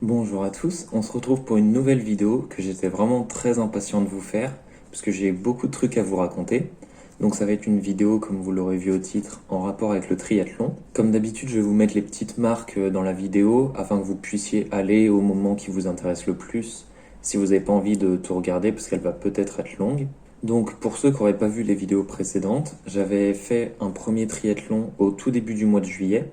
Bonjour à tous, on se retrouve pour une nouvelle vidéo que j'étais vraiment très impatient de vous faire parce que j'ai beaucoup de trucs à vous raconter. Donc ça va être une vidéo, comme vous l'aurez vu au titre, en rapport avec le triathlon. Comme d'habitude, je vais vous mettre les petites marques dans la vidéo afin que vous puissiez aller au moment qui vous intéresse le plus si vous n'avez pas envie de tout regarder parce qu'elle va peut-être être longue. Donc pour ceux qui n'auraient pas vu les vidéos précédentes, j'avais fait un premier triathlon au tout début du mois de juillet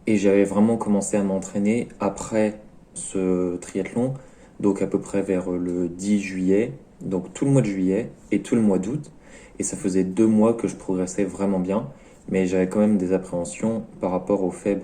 et j'avais vraiment commencé à m'entraîner après ce triathlon, donc à peu près vers le 10 juillet, donc tout le mois de juillet et tout le mois d'août. Et ça faisait 2 mois que je progressais vraiment bien, mais j'avais quand même des appréhensions par rapport au fait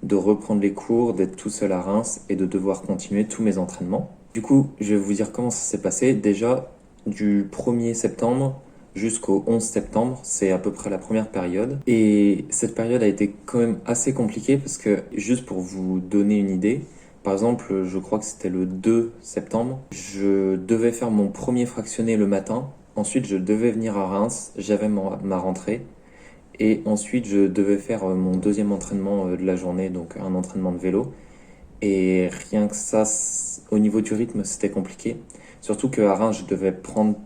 de reprendre les cours, d'être tout seul à Reims et de devoir continuer tous mes entraînements. Du coup, je vais vous dire comment ça s'est passé. Déjà, du 1er septembre jusqu'au 11 septembre, c'est à peu près la première période. Et cette période a été quand même assez compliquée parce que, juste pour vous donner une idée, par exemple, je crois que c'était le 2 septembre, je devais faire mon premier fractionné le matin, ensuite je devais venir à Reims, j'avais ma rentrée, et ensuite je devais faire mon deuxième entraînement de la journée, donc un entraînement de vélo. Et rien que ça, au niveau du rythme, c'était compliqué. Surtout qu'à Reims, je devais prendre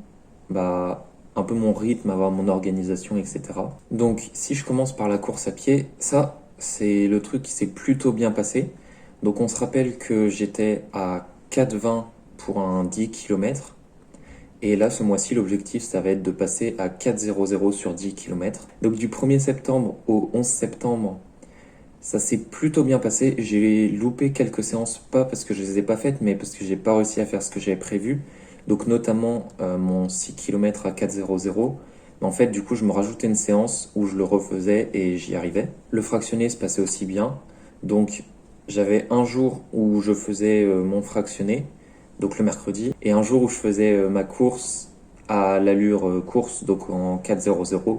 un peu mon rythme, avoir mon organisation, etc. Donc, si je commence par la course à pied, ça, c'est le truc qui s'est plutôt bien passé. Donc, on se rappelle que j'étais à 4,20 pour un 10 km. Et là, ce mois-ci, l'objectif, ça va être de passer à 4,00 sur 10 km. Donc, du 1er septembre au 11 septembre, ça s'est plutôt bien passé. J'ai loupé quelques séances, pas parce que je les ai pas faites, mais parce que j'ai pas réussi à faire ce que j'avais prévu. Donc notamment mon 6 km à 4,00. Mais en fait, du coup, je me rajoutais une séance où je le refaisais et j'y arrivais. Le fractionné se passait aussi bien. Donc j'avais un jour où je faisais mon fractionné, donc le mercredi, et un jour où je faisais ma course à l'allure course, donc en 4,00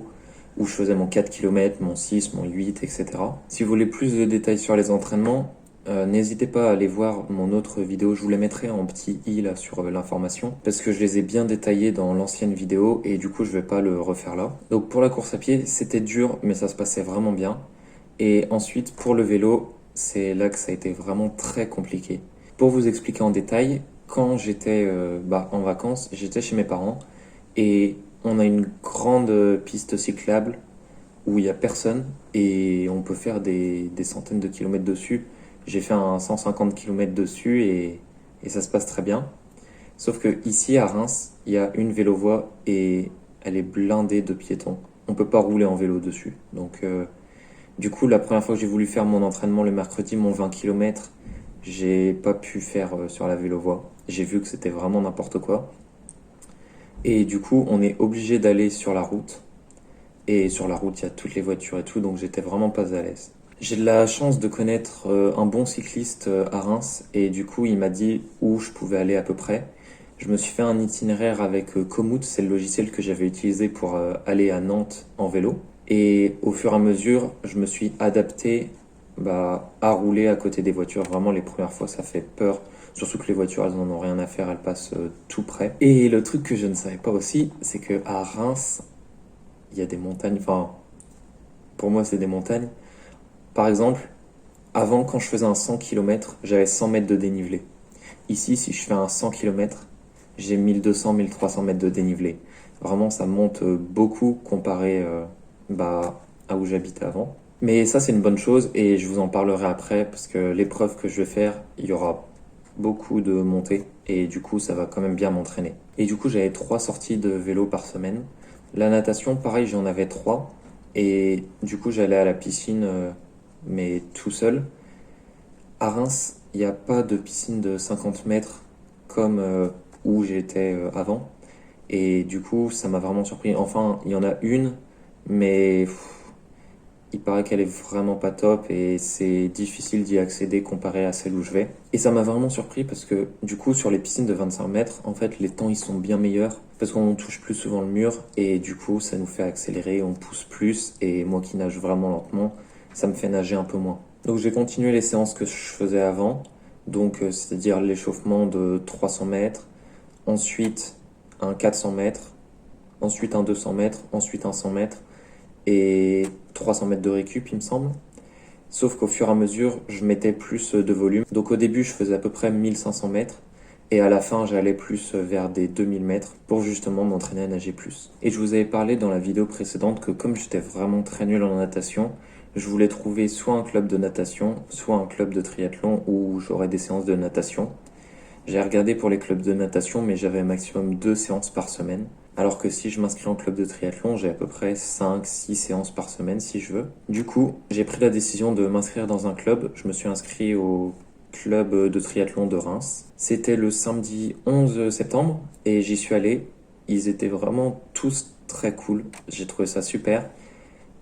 où je faisais mon 4 km, mon 6, mon 8, etc. Si vous voulez plus de détails sur les entraînements, n'hésitez pas à aller voir mon autre vidéo, je vous les mettrai en petit i là sur l'information, parce que je les ai bien détaillés dans l'ancienne vidéo et du coup je vais pas le refaire là. Donc pour la course à pied, c'était dur mais ça se passait vraiment bien. Et ensuite pour le vélo, c'est là que ça a été vraiment très compliqué. Pour vous expliquer en détail, quand j'étais en vacances, j'étais chez mes parents et on a une grande piste cyclable où il n'y a personne et on peut faire des centaines de kilomètres dessus. J'ai fait un 150 km dessus et ça se passe très bien. Sauf que ici à Reims, il y a une vélo-voie et elle est blindée de piétons. On peut pas rouler en vélo dessus. Donc du coup, la première fois que j'ai voulu faire mon entraînement le mercredi, mon 20 km, j'ai pas pu faire sur la vélo-voie. J'ai vu que c'était vraiment n'importe quoi. Et du coup, on est obligé d'aller sur la route. Et sur la route, il y a toutes les voitures et tout, donc j'étais vraiment pas à l'aise. J'ai de la chance de connaître un bon cycliste à Reims, et du coup, il m'a dit où je pouvais aller à peu près. Je me suis fait un itinéraire avec Komoot, c'est le logiciel que j'avais utilisé pour aller à Nantes en vélo. Et au fur et à mesure, je me suis adapté à rouler à côté des voitures. Vraiment, les premières fois, ça fait peur. Surtout que les voitures, elles n'en ont rien à faire, elles passent tout près. Et le truc que je ne savais pas aussi, c'est que à Reims, il y a des montagnes. Enfin, pour moi, c'est des montagnes. Par exemple, avant, quand je faisais un 100 km, j'avais 100 mètres de dénivelé. Ici, si je fais un 100 km, j'ai 1200-1300 mètres de dénivelé. Vraiment, ça monte beaucoup comparé à où j'habitais avant. Mais ça, c'est une bonne chose et je vous en parlerai après parce que l'épreuve que je vais faire, il y aura beaucoup de montées et du coup, ça va quand même bien m'entraîner. Et du coup, j'avais 3 sorties de vélo par semaine. La natation, pareil, j'en avais 3 et du coup, j'allais à la piscine, mais tout seul. À Reims, il n'y a pas de piscine de 50 mètres comme où j'étais avant. Et du coup, ça m'a vraiment surpris. Enfin, il y en a une, mais il paraît qu'elle est vraiment pas top et c'est difficile d'y accéder comparé à celle où je vais. Et ça m'a vraiment surpris parce que du coup, sur les piscines de 25 mètres, en fait, les temps ils sont bien meilleurs parce qu'on touche plus souvent le mur et du coup, ça nous fait accélérer, on pousse plus et moi qui nage vraiment lentement, ça me fait nager un peu moins. Donc j'ai continué les séances que je faisais avant, donc c'est-à-dire l'échauffement de 300 mètres, ensuite un 400 mètres, ensuite un 200 mètres, ensuite un 100 mètres et 300 mètres de récup, il me semble. Sauf qu'au fur et à mesure, je mettais plus de volume. Donc au début, je faisais à peu près 1500 mètres. Et à la fin, j'allais plus vers des 2000 mètres pour justement m'entraîner à nager plus. Et je vous avais parlé dans la vidéo précédente que comme j'étais vraiment très nul en natation, je voulais trouver soit un club de natation, soit un club de triathlon où j'aurais des séances de natation. J'ai regardé pour les clubs de natation, mais j'avais maximum 2 séances par semaine. Alors que si je m'inscris en club de triathlon, j'ai à peu près 5-6 séances par semaine si je veux. Du coup, j'ai pris la décision de m'inscrire dans un club. Je me suis inscrit au club de triathlon de Reims. C'était le samedi 11 septembre et j'y suis allé. Ils étaient vraiment tous très cool. J'ai trouvé ça super.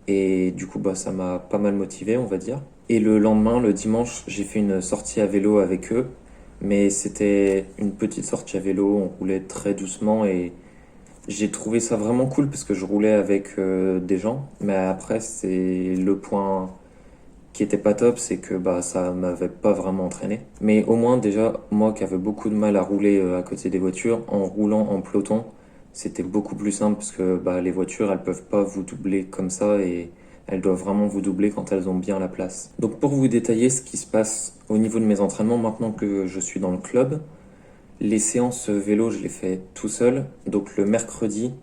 Et du coup, ça m'a pas mal motivé, on va dire. Et le lendemain, le dimanche, j'ai fait une sortie à vélo avec eux. Mais c'était une petite sortie à vélo, on roulait très doucement et j'ai trouvé ça vraiment cool parce que je roulais avec des gens. Mais après, c'est le point qui était pas top, c'est que ça m'avait pas vraiment entraîné. Mais au moins déjà, moi qui avais beaucoup de mal à rouler à côté des voitures, en roulant en peloton, c'était beaucoup plus simple parce que les voitures, elles peuvent pas vous doubler comme ça et elles doivent vraiment vous doubler quand elles ont bien la place. Donc pour vous détailler ce qui se passe au niveau de mes entraînements maintenant que je suis dans le club, les séances vélo, je les fais tout seul. Donc le mercredi,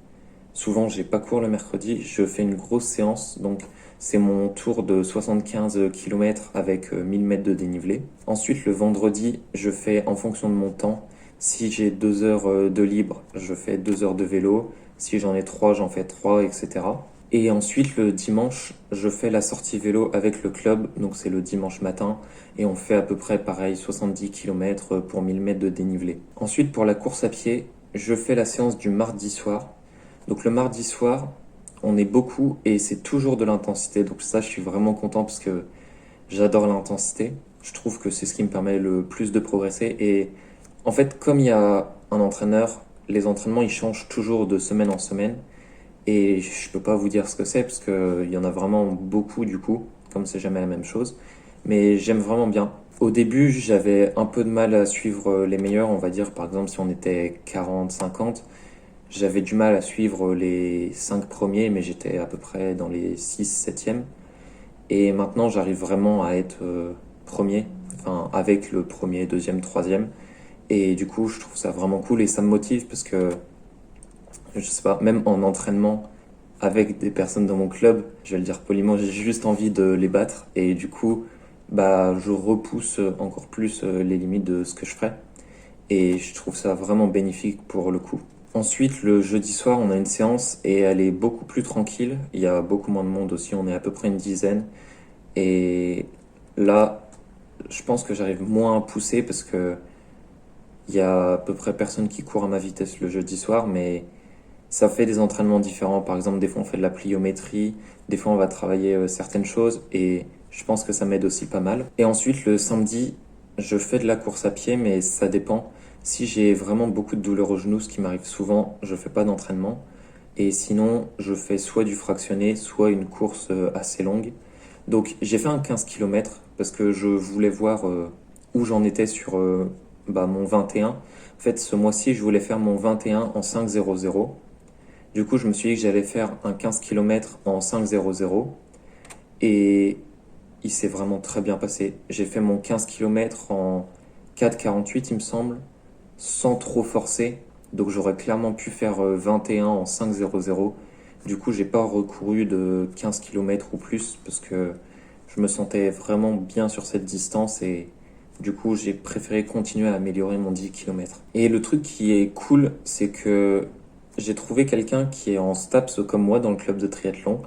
souvent j'ai pas cours le mercredi, je fais une grosse séance. Donc c'est mon tour de 75 km avec 1000 mètres de dénivelé. Ensuite le vendredi, je fais en fonction de mon temps. Si j'ai 2 heures de libre, je fais 2 heures de vélo. Si j'en ai 3, j'en fais 3, etc. Et ensuite, le dimanche, je fais la sortie vélo avec le club, donc c'est le dimanche matin, et on fait à peu près pareil, 70 km pour 1000 mètres de dénivelé. Ensuite, pour la course à pied, je fais la séance du mardi soir. Donc le mardi soir, on est beaucoup et c'est toujours de l'intensité, donc ça, je suis vraiment content parce que j'adore l'intensité. Je trouve que c'est ce qui me permet le plus de progresser. Et en fait, comme il y a un entraîneur, les entraînements, ils changent toujours de semaine en semaine. Et je peux pas vous dire ce que c'est parce qu'il y en a vraiment beaucoup du coup, comme c'est jamais la même chose. Mais j'aime vraiment bien. Au début, j'avais un peu de mal à suivre les meilleurs, on va dire. Par exemple, si on était 40-50, j'avais du mal à suivre les 5 premiers, mais j'étais à peu près dans les 6-7e. Et maintenant, j'arrive vraiment à être premier, enfin avec le premier, deuxième, troisième. Et du coup, je trouve ça vraiment cool et ça me motive parce que je sais pas, même en entraînement avec des personnes dans mon club, je vais le dire poliment, j'ai juste envie de les battre et du coup, je repousse encore plus les limites de ce que je ferais et je trouve ça vraiment bénéfique pour le coup. Ensuite, le jeudi soir, on a une séance et elle est beaucoup plus tranquille. Il y a beaucoup moins de monde aussi, on est à peu près une dizaine. Et là, je pense que j'arrive moins à pousser parce que il y a à peu près personne qui court à ma vitesse le jeudi soir, mais ça fait des entraînements différents. Par exemple, des fois on fait de la pliométrie, des fois on va travailler certaines choses et je pense que ça m'aide aussi pas mal. Et ensuite, le samedi, je fais de la course à pied, mais ça dépend. Si j'ai vraiment beaucoup de douleurs au genou, ce qui m'arrive souvent, je fais pas d'entraînement. Et sinon, je fais soit du fractionné, soit une course assez longue. Donc j'ai fait un 15 km parce que je voulais voir où j'en étais sur mon 21. En fait, ce mois-ci, je voulais faire mon 21 en 5,00. Du coup, je me suis dit que j'allais faire un 15 km en 5,00 et il s'est vraiment très bien passé. J'ai fait mon 15 km en 4,48, il me semble, sans trop forcer. Donc j'aurais clairement pu faire 21 en 5,00. Du coup, j'ai pas recouru de 15 km ou plus parce que je me sentais vraiment bien sur cette distance et du coup, j'ai préféré continuer à améliorer mon 10 km. Et le truc qui est cool, c'est que j'ai trouvé quelqu'un qui est en STAPS comme moi dans le club de triathlon.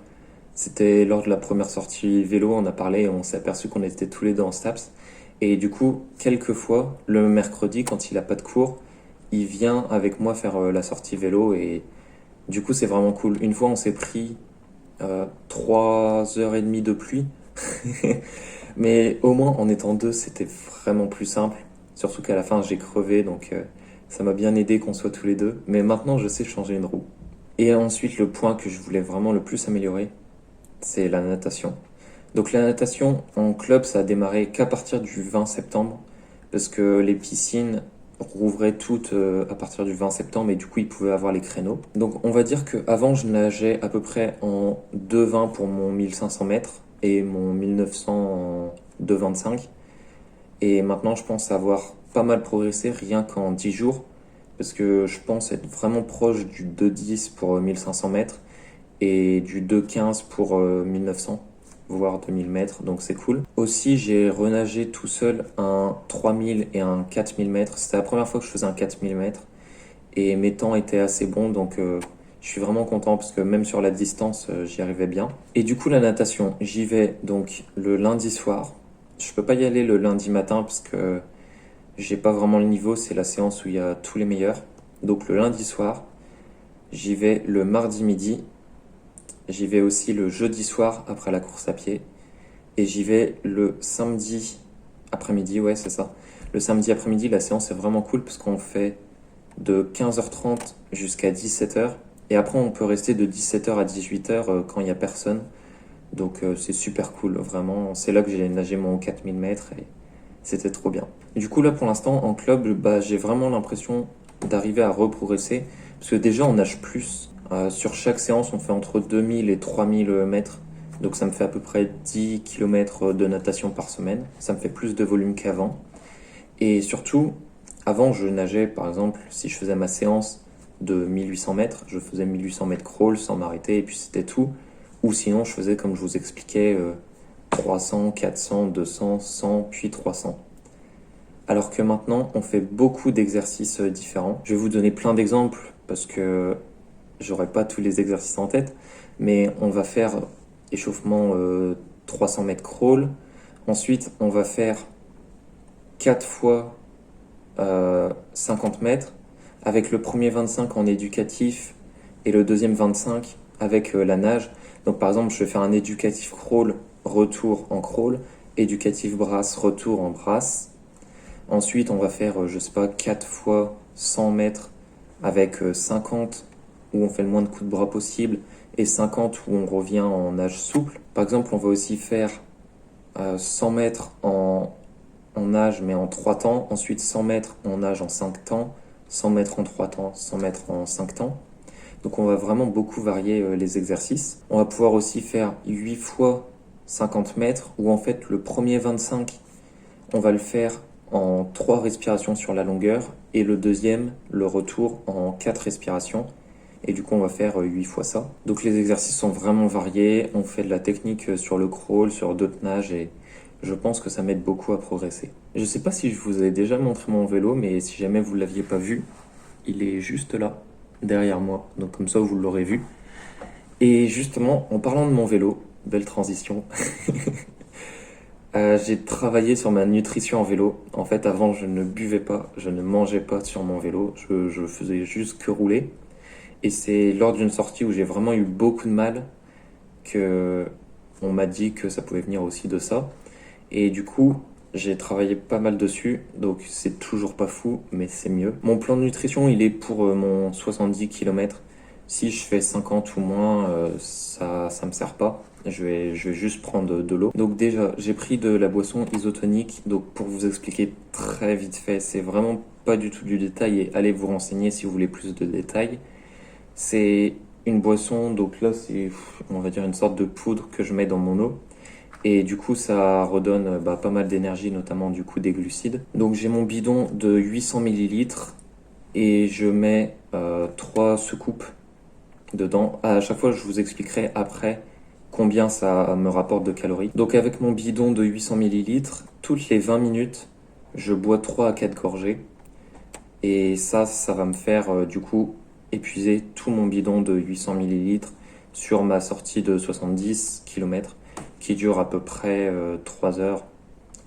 C'était lors de la première sortie vélo, on a parlé et on s'est aperçu qu'on était tous les deux en STAPS. Et du coup, quelquefois, le mercredi, quand il a pas de cours, il vient avec moi faire la sortie vélo et du coup, c'est vraiment cool. Une fois, on s'est pris 3h30 de pluie. Mais au moins, en étant deux, c'était vraiment plus simple. Surtout qu'à la fin, j'ai crevé, donc ça m'a bien aidé qu'on soit tous les deux. Mais maintenant, je sais changer une roue. Et ensuite, le point que je voulais vraiment le plus améliorer, c'est la natation. Donc la natation en club, ça a démarré qu'à partir du 20 septembre, parce que les piscines rouvraient toutes à partir du 20 septembre et du coup ils pouvaient avoir les créneaux. Donc on va dire qu'avant je nageais à peu près en 2,20 pour mon 1500 mètres et mon 1900 en 2,25. Et maintenant, je pense avoir pas mal progressé rien qu'en 10 jours, parce que je pense être vraiment proche du 2,10 pour 1500 mètres et du 2,15 pour 1900, voire 2000 mètres, donc c'est cool. Aussi, j'ai renagé tout seul un 3000 et un 4000 mètres. C'était la première fois que je faisais un 4000 mètres et mes temps étaient assez bons, donc je suis vraiment content parce que même sur la distance, j'y arrivais bien. Et du coup, la natation, j'y vais donc le lundi soir. Je peux pas y aller le lundi matin parce que j'ai pas vraiment le niveau, c'est la séance où il y a tous les meilleurs. Donc le lundi soir, j'y vais le mardi midi, j'y vais aussi le jeudi soir après la course à pied, et j'y vais le samedi après-midi, ouais c'est ça. Le samedi après-midi, la séance est vraiment cool parce qu'on fait de 15h30 jusqu'à 17h, et après on peut rester de 17h à 18h quand il n'y a personne. Donc c'est super cool, vraiment. C'est là que j'ai nagé mon 4000 mètres et c'était trop bien. Et du coup là pour l'instant en club, bah, j'ai vraiment l'impression d'arriver à reprogresser parce que déjà on nage plus. Sur chaque séance on fait entre 2000 et 3000 mètres. Donc ça me fait à peu près 10 km de natation par semaine. Ça me fait plus de volume qu'avant. Et surtout, avant je nageais par exemple, si je faisais ma séance de 1800 mètres, je faisais 1800 mètres crawl sans m'arrêter et puis c'était tout. Ou sinon je faisais comme je vous expliquais 300, 400, 200, 100, puis 300. Alors que maintenant, on fait beaucoup d'exercices différents. Je vais vous donner plein d'exemples parce que j'aurai pas tous les exercices en tête, mais on va faire échauffement 300 mètres crawl. Ensuite, on va faire 4 fois 50 mètres avec le premier 25 en éducatif et le deuxième 25 avec la nage. Donc par exemple, je vais faire un éducatif crawl, retour en crawl, éducatif brasse, retour en brasse. Ensuite, on va faire, je sais pas, 4 fois 100 mètres avec 50 où on fait le moins de coups de bras possible et 50 où on revient en nage souple. Par exemple, on va aussi faire 100 mètres en nage mais en 3 temps. Ensuite, 100 mètres en nage en 5 temps, 100 mètres en 3 temps, 100 mètres en 5 temps. Donc on va vraiment beaucoup varier les exercices. On va pouvoir aussi faire 8 fois 50 mètres où en fait le premier 25, on va le faire en 3 respirations sur la longueur et le deuxième, le retour, en 4 respirations. Et du coup, on va faire 8 fois ça. Donc les exercices sont vraiment variés. On fait de la technique sur le crawl, sur d'autres nages et je pense que ça m'aide beaucoup à progresser. Je sais pas si je vous ai déjà montré mon vélo, mais si jamais vous ne l'aviez pas vu, il est juste là, derrière moi. Donc comme ça, vous l'aurez vu. Et justement, en parlant de mon vélo, belle transition, j'ai travaillé sur ma nutrition en vélo. En fait, avant, je ne buvais pas, je ne mangeais pas sur mon vélo. Je faisais juste que rouler. Et c'est lors d'une sortie où j'ai vraiment eu beaucoup de mal que on m'a dit que ça pouvait venir aussi de ça. Et du coup, j'ai travaillé pas mal dessus, donc c'est toujours pas fou, mais c'est mieux. Mon plan de nutrition, il est pour mon 70 km. Si je fais 50 ou moins, ça me sert pas. Je vais juste prendre de l'eau. Donc déjà, j'ai pris de la boisson isotonique. Donc pour vous expliquer très vite fait, c'est vraiment pas du tout du détail et allez vous renseigner si vous voulez plus de détails. C'est une boisson, donc là c'est, on va dire, une sorte de poudre que je mets dans mon eau. Et du coup, ça redonne pas mal d'énergie, notamment du coup des glucides. Donc j'ai mon bidon de 800 millilitres et je mets 3 secoupes dedans. À chaque fois, je vous expliquerai après combien ça me rapporte de calories. Donc avec mon bidon de 800 millilitres, toutes les 20 minutes, je bois 3 à 4 gorgées. Et ça va me faire du coup épuiser tout mon bidon de 800 millilitres sur ma sortie de 70 km qui dure à peu près 3 heures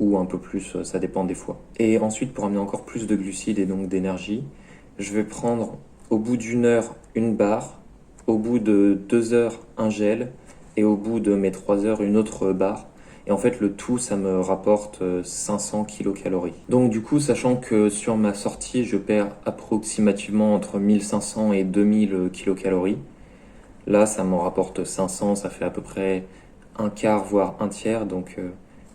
ou un peu plus, ça dépend des fois. Et ensuite, pour amener encore plus de glucides et donc d'énergie, je vais prendre au bout d'une heure une barre, au bout de 2 heures un gel et au bout de mes 3 heures une autre barre. Et en fait, le tout, ça me rapporte 500 kilocalories. Donc du coup, sachant que sur ma sortie, je perds approximativement entre 1500 et 2000 kilocalories, là, ça m'en rapporte 500, ça fait à peu près un quart, voire un tiers. Donc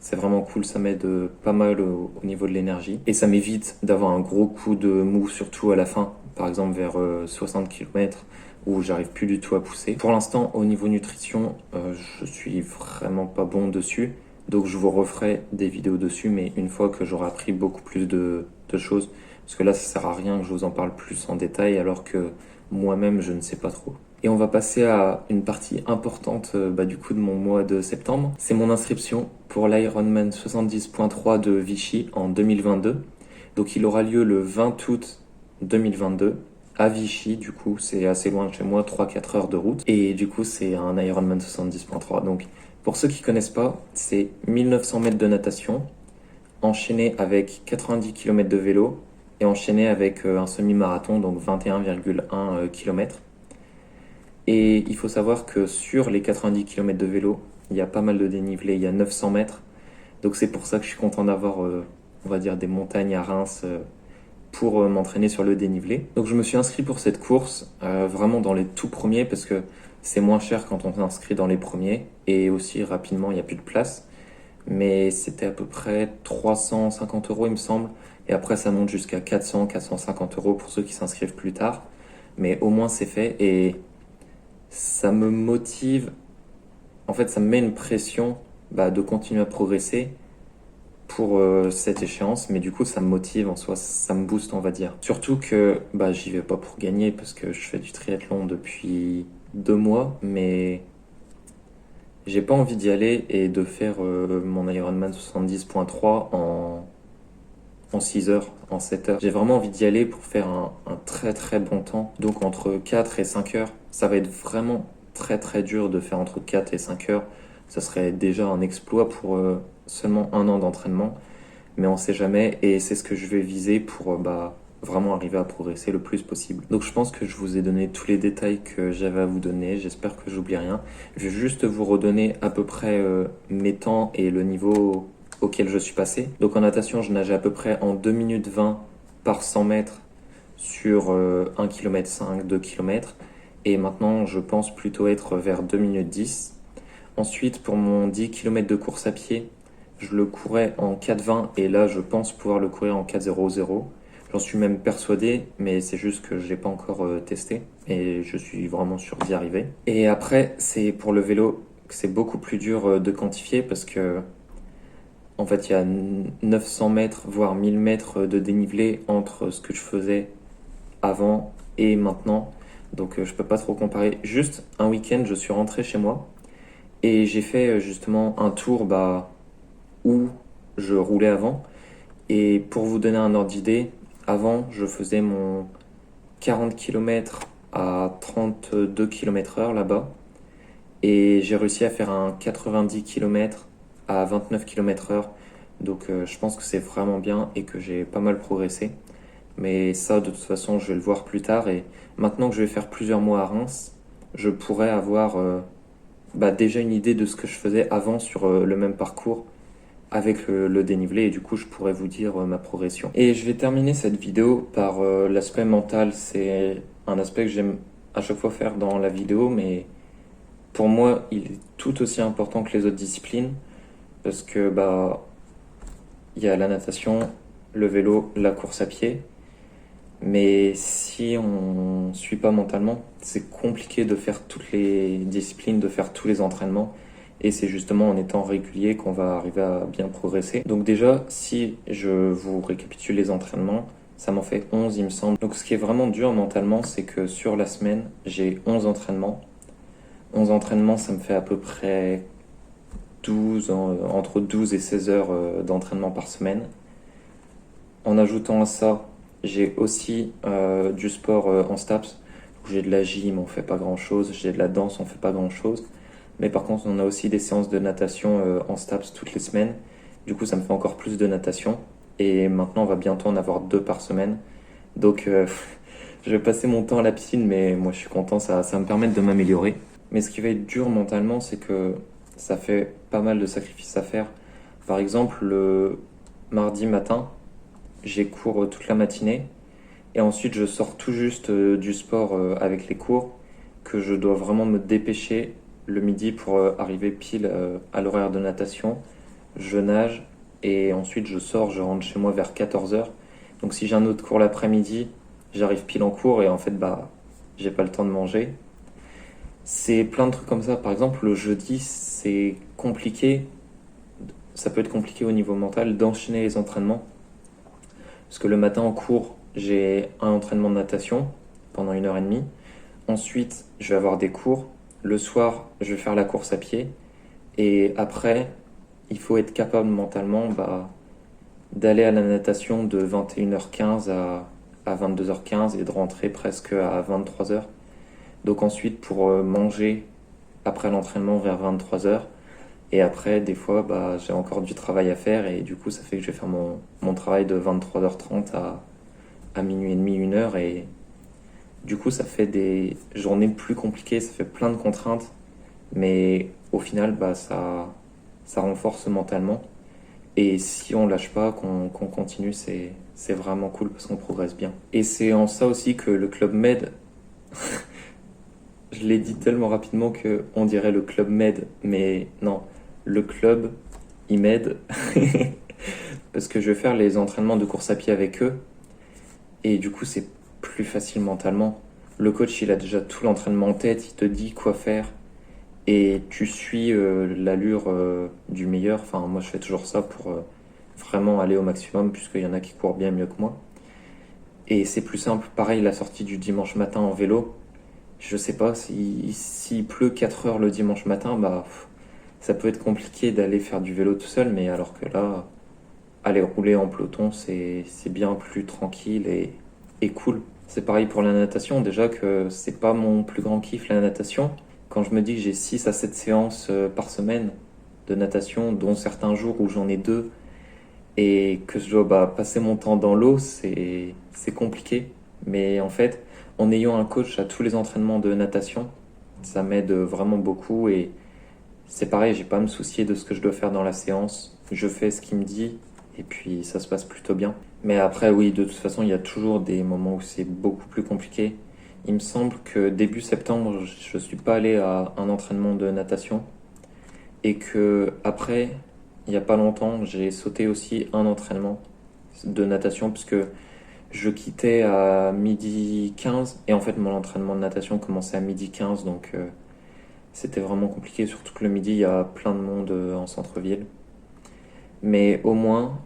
c'est vraiment cool, ça m'aide pas mal au niveau de l'énergie. Et ça m'évite d'avoir un gros coup de mou, surtout à la fin, par exemple vers 60 km où j'arrive plus du tout à pousser. Pour l'instant, au niveau nutrition, je suis vraiment pas bon dessus. Donc je vous referai des vidéos dessus, mais une fois que j'aurai appris beaucoup plus de choses. Parce que là, ça sert à rien que je vous en parle plus en détail, alors que moi-même, je ne sais pas trop. Et on va passer à une partie importante du coup de mon mois de septembre. C'est mon inscription pour l'Ironman 70.3 de Vichy en 2022. Donc il aura lieu le 20 août 2022 à Vichy. Du coup, c'est assez loin de chez moi, 3-4 heures de route. Et du coup, c'est un Ironman 70.3. Donc pour ceux qui connaissent pas, c'est 1900 mètres de natation, enchaîné avec 90 km de vélo et enchaîné avec un semi-marathon, donc 21,1 km. Et il faut savoir que sur les 90 km de vélo, il y a pas mal de dénivelé, il y a 900 mètres. Donc c'est pour ça que je suis content d'avoir, on va dire, des montagnes à Reims pour m'entraîner sur le dénivelé. Donc je me suis inscrit pour cette course, vraiment dans les tout premiers, parce que c'est moins cher quand on s'inscrit dans les premiers, et aussi rapidement, il n'y a plus de place. Mais c'était à peu près 350 euros, il me semble, et après ça monte jusqu'à 400-450 euros pour ceux qui s'inscrivent plus tard. Mais au moins c'est fait, et ça me motive, en fait ça me met une pression de continuer à progresser pour cette échéance, mais du coup ça me motive en soi, ça me booste on va dire. Surtout que j'y vais pas pour gagner parce que je fais du triathlon depuis 2 mois, mais j'ai pas envie d'y aller et de faire mon Ironman 70.3 en 6 heures, en 7 heures. J'ai vraiment envie d'y aller pour faire un très très bon temps. Donc entre 4 et 5 heures, ça va être vraiment très très dur de faire entre 4 et 5 heures. Ça serait déjà un exploit pour seulement 1 an d'entraînement. Mais on sait jamais et c'est ce que je vais viser pour vraiment arriver à progresser le plus possible. Donc je pense que je vous ai donné tous les détails que j'avais à vous donner. J'espère que j'oublie rien. Je vais juste vous redonner à peu près mes temps et le niveau auquel je suis passé. Donc en natation, je nageais à peu près en 2 minutes 20 par 100 mètres sur 1 km 5, 2 km. Et maintenant, je pense plutôt être vers 2 minutes 10. Ensuite, pour mon 10 km de course à pied, je le courais en 4,20 et là, je pense pouvoir le courir en 4,00. J'en suis même persuadé, mais c'est juste que je l'ai pas encore testé et je suis vraiment sûr d'y arriver. Et après, c'est pour le vélo que c'est beaucoup plus dur de quantifier parce que en fait, il y a 900 mètres, voire 1000 mètres de dénivelé entre ce que je faisais avant et maintenant. Donc, je peux pas trop comparer. Juste un week-end, je suis rentré chez moi et j'ai fait justement un tour où je roulais avant. Et pour vous donner un ordre d'idée, avant, je faisais mon 40 km à 32 km/h là-bas. Et j'ai réussi à faire un 90 km à 29 km/h. Donc je pense que c'est vraiment bien et que j'ai pas mal progressé. Mais ça, de toute façon, je vais le voir plus tard. Et maintenant que je vais faire plusieurs mois à Reims, je pourrais avoir déjà une idée de ce que je faisais avant sur le même parcours avec le dénivelé. Et du coup, je pourrais vous dire ma progression. Et je vais terminer cette vidéo par l'aspect mental. C'est un aspect que j'aime à chaque fois faire dans la vidéo, mais pour moi, il est tout aussi important que les autres disciplines parce que il y a la natation, le vélo, la course à pied. Mais si on ne suit pas mentalement, c'est compliqué de faire toutes les disciplines, de faire tous les entraînements. Et c'est justement en étant régulier qu'on va arriver à bien progresser. Donc déjà, si je vous récapitule les entraînements, ça m'en fait 11 il me semble. Donc ce qui est vraiment dur mentalement, c'est que sur la semaine, j'ai 11 entraînements. 11 entraînements, ça me fait à peu près entre 12 et 16 heures d'entraînement par semaine. En ajoutant à ça, j'ai aussi du sport en STAPS. J'ai de la gym, on fait pas grand chose. J'ai de la danse, on fait pas grand chose. Mais par contre, on a aussi des séances de natation en STAPS toutes les semaines. Du coup, ça me fait encore plus de natation. Et maintenant, on va bientôt en avoir 2 par semaine. Donc, je vais passer mon temps à la piscine, mais moi, je suis content. Ça va me permettre de m'améliorer. Mais ce qui va être dur mentalement, c'est que ça fait pas mal de sacrifices à faire. Par exemple, le mardi matin, j'ai cours toute la matinée. Et ensuite, je sors tout juste du sport avec les cours, que je dois vraiment me dépêcher le midi pour arriver pile à l'horaire de natation. Je nage et ensuite je sors, je rentre chez moi vers 14 heures. Donc si j'ai un autre cours l'après-midi, j'arrive pile en cours et en fait j'ai pas le temps de manger. C'est plein de trucs comme ça. Par exemple, le jeudi, c'est compliqué. Ça peut être compliqué au niveau mental d'enchaîner les entraînements. Parce que le matin en cours, j'ai un entraînement de natation pendant 1 heure et demie. Ensuite, je vais avoir des cours. Le soir, je vais faire la course à pied. Et après, il faut être capable mentalement d'aller à la natation de 21h15 à 22h15 et de rentrer presque à 23h. Donc ensuite, pour manger après l'entraînement vers 23h. Et après, des fois, j'ai encore du travail à faire et du coup, ça fait que je vais faire mon travail de 23h30 à minuit et demi, 1 heure. Et du coup, ça fait des journées plus compliquées, ça fait plein de contraintes. Mais au final, ça renforce mentalement. Et si on lâche pas, qu'on continue, c'est vraiment cool parce qu'on progresse bien. Et c'est en ça aussi que le Club Med, je l'ai dit tellement rapidement que on dirait le Club Med, mais non, le club, il m'aide parce que je vais faire les entraînements de course à pied avec eux et du coup c'est plus facile mentalement. Le coach il a déjà tout l'entraînement en tête, il te dit quoi faire et tu suis l'allure du meilleur. Enfin moi je fais toujours ça pour vraiment aller au maximum puisqu'il y en a qui courent bien mieux que moi. Et c'est plus simple, pareil la sortie du dimanche matin en vélo. Je sais pas, s'il pleut 4 heures le dimanche matin, ça peut être compliqué d'aller faire du vélo tout seul, mais alors que là, aller rouler en peloton, c'est bien plus tranquille et cool. C'est pareil pour la natation, déjà que c'est pas mon plus grand kiff la natation. Quand je me dis que j'ai 6 à 7 séances par semaine de natation, dont certains jours où j'en ai 2, et que je dois passer mon temps dans l'eau, c'est compliqué. Mais en fait, en ayant un coach à tous les entraînements de natation, ça m'aide vraiment beaucoup et c'est pareil, j'ai pas à me soucier de ce que je dois faire dans la séance. Je fais ce qu'il me dit et puis ça se passe plutôt bien. Mais après, oui, de toute façon, il y a toujours des moments où c'est beaucoup plus compliqué. Il me semble que début septembre, je suis pas allé à un entraînement de natation et que après, il y a pas longtemps, j'ai sauté aussi un entraînement de natation puisque je quittais à 12h15 et en fait mon entraînement de natation commençait à 12h15 donc c'était vraiment compliqué, surtout que le midi il y a plein de monde en centre-ville. Mais au moins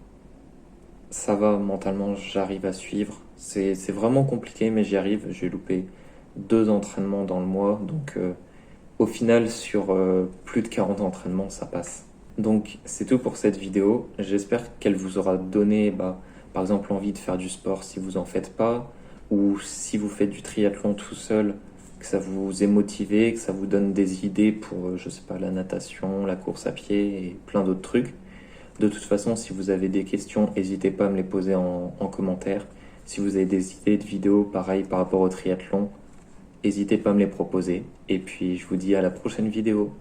ça va mentalement, j'arrive à suivre. C'est vraiment compliqué mais j'y arrive, j'ai loupé 2 entraînements dans le mois donc au final sur plus de 40 entraînements ça passe. Donc c'est tout pour cette vidéo, j'espère qu'elle vous aura donné par exemple envie de faire du sport si vous en faites pas, ou si vous faites du triathlon tout seul, que ça vous ait motivé, que ça vous donne des idées pour, je sais pas, la natation, la course à pied et plein d'autres trucs. De toute façon, si vous avez des questions, n'hésitez pas à me les poser en commentaire. Si vous avez des idées de vidéos pareil par rapport au triathlon, n'hésitez pas à me les proposer. Et puis je vous dis à la prochaine vidéo.